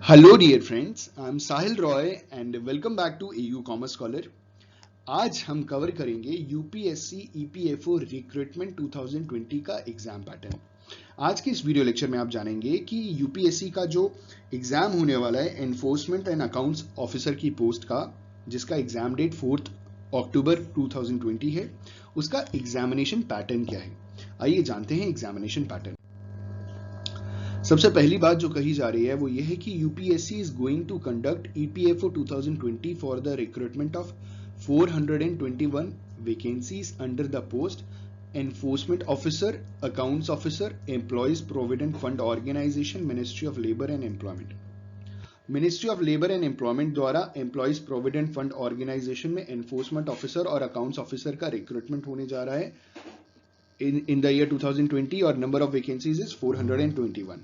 Hello dear friends, I am Sahil Roy and welcome back to AU commerce scholar. आज हम cover करेंगे UPSC EPFO recruitment 2020 का exam pattern. आज के इस वीडियो लेक्चर में आप जानेंगे कि यूपीएससी का जो एग्जाम होने वाला है एनफोर्समेंट एंड अकाउंट्स ऑफिसर की पोस्ट का, जिसका एग्जाम डेट 4 अक्टूबर 2020 है, उसका एग्जामिनेशन पैटर्न क्या है। आइए जानते हैं एग्जामिनेशन पैटर्न। सबसे पहली बात जो कही जा रही है वो ये है कि UPSC is going to conduct EPFO 2020 for the recruitment of 421 vacancies under the post enforcement officer, accounts officer, employees provident fund organisation, ministry of labour and employment. Ministry of labour and employment द्वारा employees provident fund organisation में enforcement officer और accounts officer का recruitment होने जा रहा है in the year 2020 और number of vacancies is 421।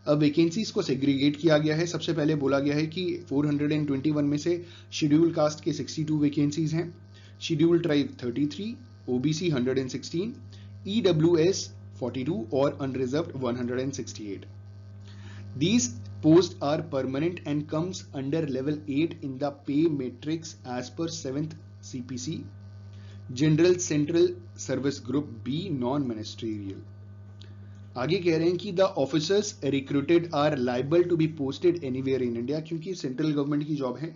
अब वैकेंसीज को सेग्रीगेट किया गया है। सबसे पहले बोला गया है कि 421 में से शेड्यूल कास्ट के 62 वैकेंसीज हैं, शेड्यूल ट्राइब 33, ओबीसी 116, ईडब्ल्यूएस 42 और unreserved 168। These posts are permanent and comes under level 8 in the pay matrix as per 7th CPC. General central service group B non ministerial. आगे कह रहे हैं कि the officers recruited are liable to be posted anywhere in India, क्योंकि central government की job है,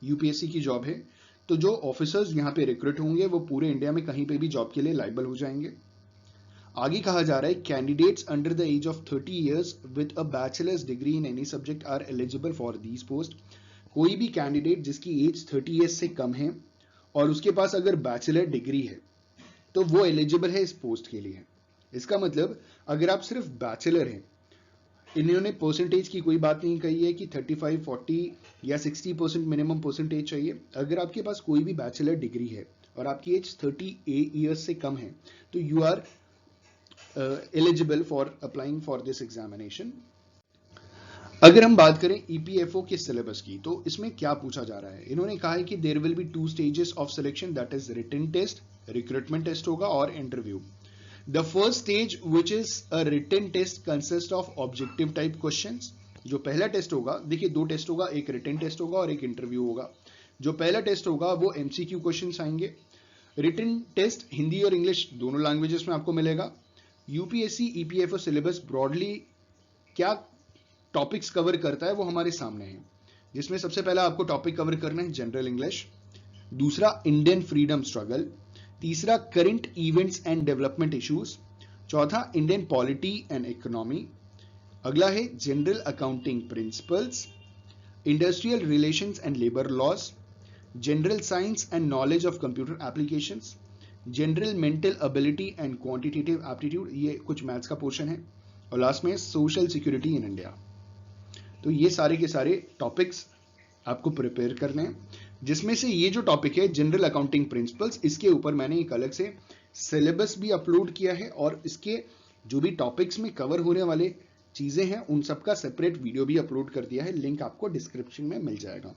UPSC की job है, तो जो ऑफिसर्स यहाँ पे रिक्रूट होंगे वो पूरे इंडिया में कहीं पे भी जॉब के लिए लाइबल हो जाएंगे। आगे कहा जा रहा है candidates under the age of 30 years with a bachelors degree in any subject are eligible for these post. कोई भी कैंडिडेट जिसकी एज 30 ईयर्स से कम है और उसके पास अगर बैचलर डिग्री है तो वो एलिजिबल है इस पोस्ट के लिए। इसका मतलब अगर आप सिर्फ बैचलर हैं, इन्होंने परसेंटेज की कोई बात नहीं कही है कि 35, 40 या 60% मिनिमम परसेंटेज चाहिए। अगर आपके पास कोई भी बैचलर डिग्री है और आपकी एज 30 ईयर्स से कम है तो you are eligible for applying for this examination. अगर हम बात करें ईपीएफओ के सिलेबस की तो इसमें क्या पूछा जा रहा है। इन्होंने कहा है कि there will be 2 stages of selection, that is written test, recruitment test होगा, और interview. The first stage which is a written test consist of objective type questions. जो पहला टेस्ट होगा, देखिए 2 टेस्ट होगा, एक रिटन टेस्ट होगा और एक इंटरव्यू होगा। जो पहला टेस्ट होगा वो एमसीक्यू क्वेश्चंस आएंगे। रिटन टेस्ट हिंदी और इंग्लिश दोनों लैंग्वेजेस में आपको मिलेगा। यूपीएससी ईपीएफओ सिलेबस ब्रॉडली क्या टॉपिक्स कवर करता है वो हमारे सामने है, जिसमें सबसे पहला आपको टॉपिक कवर करना है जनरल इंग्लिश, दूसरा इंडियन फ्रीडम स्ट्रगल, तीसरा current events and development issues, चौथा इंडियन पॉलिटी एंड इकोनॉमी, अगला है general accounting principles, industrial relations and labour laws, general science and knowledge of computer applications, general mental ability and quantitative aptitude, ये कुछ maths का portion है, और last में social security in India. तो ये सारे के सारे टॉपिक्स आपको प्रिपेयर करने हैं, जिसमें से ये जो टॉपिक है जनरल अकाउंटिंग प्रिंसिपल्स, इसके ऊपर मैंने एक अलग से सिलेबस भी अपलोड किया है और इसके जो भी टॉपिक्स में कवर होने वाले चीजें हैं उन सबका सेपरेट वीडियो भी अपलोड कर दिया है, लिंक आपको डिस्क्रिप्शन में मिल जाएगा।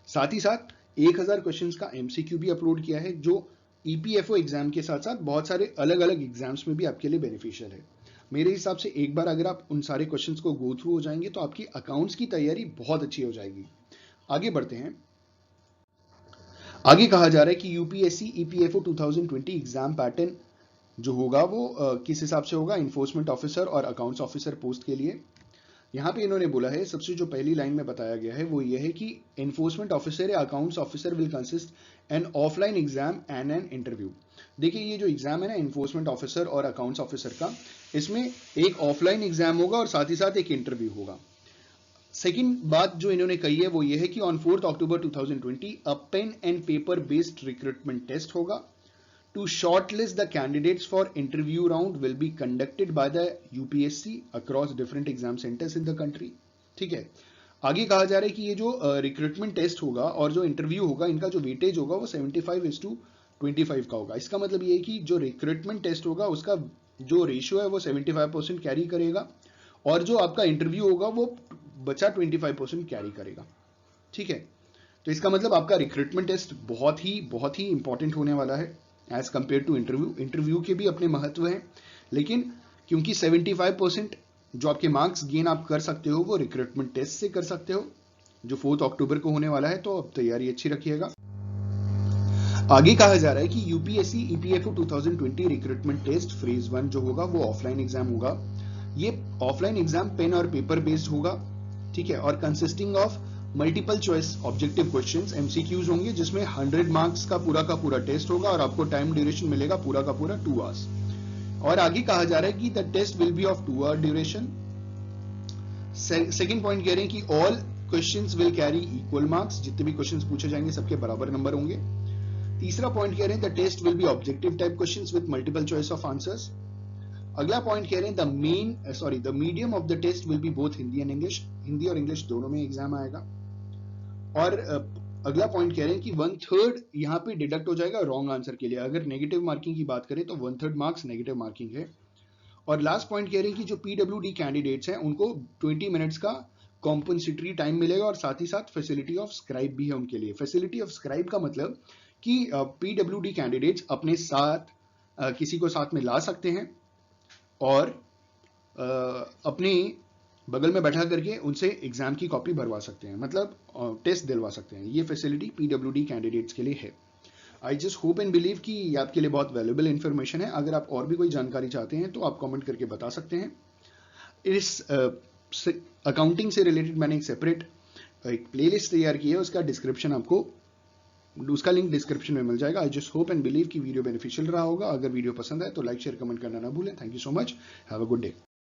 साथ ही साथ 1000 क्वेश्चंस का एमसीक्यू भी अपलोड किया है, जो ईपीएफओ एग्जाम के साथ साथ बहुत सारे अलग अलग एग्जाम्स में भी आपके लिए बेनिफिशियल है। मेरे हिसाब से एक बार अगर आप उन सारे क्वेश्चंस को गो थ्रू हो जाएंगे तो आपकी अकाउंट्स की तैयारी बहुत अच्छी हो जाएगी। आगे बढ़ते हैं। आगे कहा जा रहा है कि यूपीएससी ईपीएफओ 2020 एग्जाम पैटर्न जो होगा वो किस हिसाब से होगा, इन्फोर्समेंट ऑफिसर और अकाउंट्स ऑफिसर पोस्ट के लिए। यहाँ पे इन्होंने बोला है, सबसे जो पहली लाइन में बताया गया है वो ये है कि एनफोर्समेंट ऑफिसर या accounts officer will consist an offline exam and an interview. देखिए ये जो एग्जाम है ना एनफोर्समेंट ऑफिसर और अकाउंट्स ऑफिसर का, इसमें एक ऑफलाइन एग्जाम होगा और साथ ही साथ एक इंटरव्यू होगा। सेकेंड बात जो इन्होंने कही है वो ये है कि on 4 October 2020 a pen and paper based recruitment test होगा। To shortlist the candidates for interview round will be conducted by the UPSC across different exam centers in the country। ठीक है। आगे कहा जा रहा है कि ये जो रिक्रूटमेंट टेस्ट होगा और जो इंटरव्यू होगा, इनका जो वेटेज होगा वो 75:25 का होगा। इसका मतलब ये है कि जो रिक्रूटमेंट टेस्ट होगा उसका जो रेशियो है वो 75% कैरी करेगा और जो आपका इंटरव्यू होगा वो बचा 25% कैरी करेगा। ठीक है। तो इसका मतलब आपका रिक्रूटमेंट टेस्ट बहुत ही इंपॉर्टेंट होने वाला है as compare to interview. Interview के भी अपने महत्व हैं, लेकिन क्योंकि 75% जो आपके मार्क्स गेन आप कर सकते हो वो रिक्रूटमेंट टेस्ट से कर सकते हो, जो 4 अक्टूबर को होने वाला है, तो अब तैयारी अच्छी रखिएगा। आगे कहा जा रहा है कि UPSC EPFO 2020 recruitment test phase 1 जो होगा वो ऑफलाइन एग्जाम होगा। ये ऑफलाइन एग्जाम पेन और पेपर बेस्ड होगा, ठीक है, और consisting of multiple choice objective questions MCQs होंगे, जिसमें 100 मार्क्स का पूरा टेस्ट होगा और आपको टाइम ड्यूरेशन मिलेगा पूरा 2 आवर्स। और आगे कहा जा रहा है कि the test will be of 2 hour duration. Second point कह रहे हैं कि all questions will carry equal marks, जितने भी क्वेश्चंस पूछे जाएंगे सबके बराबर नंबर होंगे। तीसरा पॉइंट कह रहे हैं the test will be objective type questions with multiple choice of answers. अगला पॉइंट कह रहे हैं the medium of the test will be both Hindi and English, Hindi और इंग्लिश दोनों में एग्जाम आएगा। और अगला पॉइंट कह रहे हैं कि 1/3 यहाँ पे डिडक्ट हो जाएगा रॉन्ग आंसर के लिए। अगर नेगेटिव मार्किंग की बात करें तो 1/3 मार्क्स नेगेटिव मार्किंग है। और लास्ट पॉइंट कह रहे हैं कि जो पीडब्ल्यूडी कैंडिडेट्स हैं उनको 20 मिनट्स का कॉम्पनसेटरी टाइम मिलेगा और साथ ही साथ फैसिलिटी ऑफ स्क्राइब भी है उनके लिए। फैसिलिटी ऑफ स्क्राइब का मतलब कि पीडब्ल्यूडी कैंडिडेट्स अपने साथ किसी को साथ में ला सकते हैं और अपने बगल में बैठा करके उनसे एग्जाम की कॉपी भरवा सकते हैं, मतलब टेस्ट दिलवा सकते हैं। ये फैसिलिटी पीडब्ल्यूडी कैंडिडेट्स के लिए है। I just hope and believe कि आपके लिए बहुत वैल्यूएबल इंफॉर्मेशन है। अगर आप और भी कोई जानकारी चाहते हैं तो आप कमेंट करके बता सकते हैं। इस अकाउंटिंग से रिलेटेड मैंने एक सेपरेट एक प्लेलिस्ट तैयार की है, उसका लिंक डिस्क्रिप्शन में मिल जाएगा। I just hope and believe कि वीडियो बेनिफिशियल रहा होगा। अगर वीडियो पसंद आए तो लाइक शेयर कमेंट करना ना भूलें। Thank you so much, have a good day.